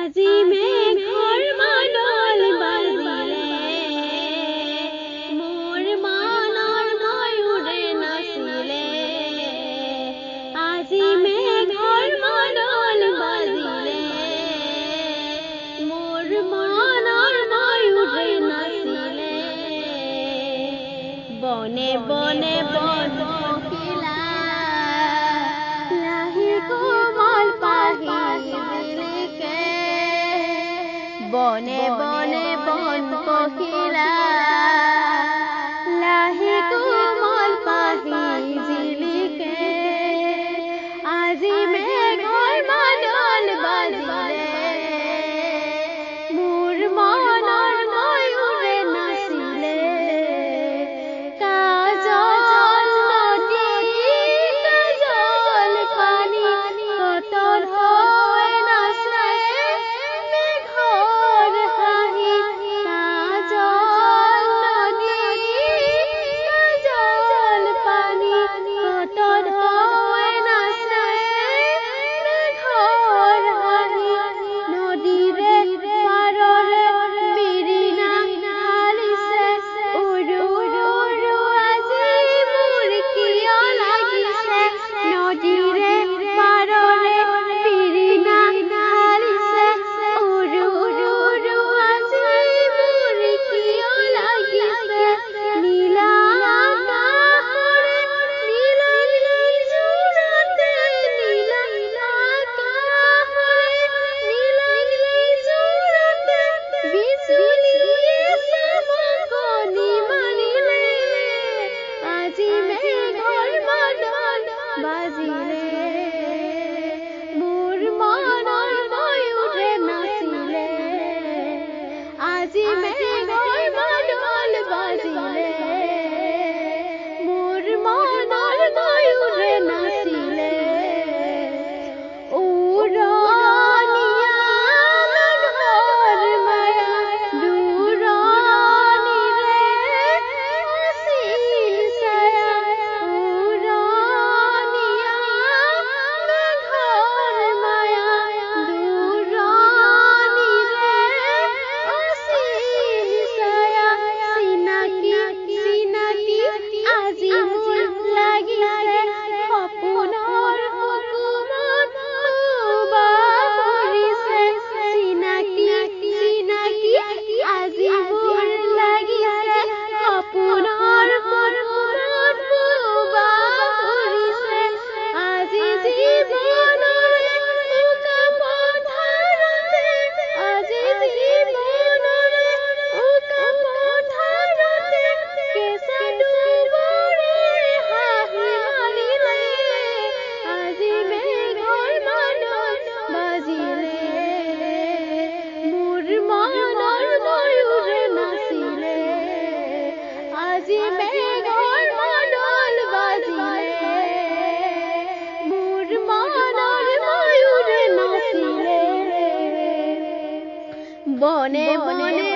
আজি মেঘৰ মাদল বাজিলে মোৰ মনৰ ময়ূৰে নাচিলে আজি মেঘৰ মাদল বাজিলে মোৰ মনৰ ময়ূৰে নাচিলে বনে বনে বন পখিলা লাহি কোমল পাহি বনে বনে বন পখিলা লাহি কোমল পাহি জিলিকে আজি মেঘৰ মাদল বাজিলে মোৰ মনৰ ময়ূৰে নাচিলে কাজল নদী কাজল পানী কটল হৈ নাচে মোৰ মনৰ ময়ূৰে নাচিলে আজি মেঘৰ মাদল বাজিলে মোৰ মনৰ ময়ূৰে নাচিলে উৰণীয়া মেঘৰ মায়া দূৰণিৰে আছিল ছায়া আজি মেঘৰ মাদল বাজিলে মোৰ মনৰ ময়ূৰে নাচিলে বনে বনে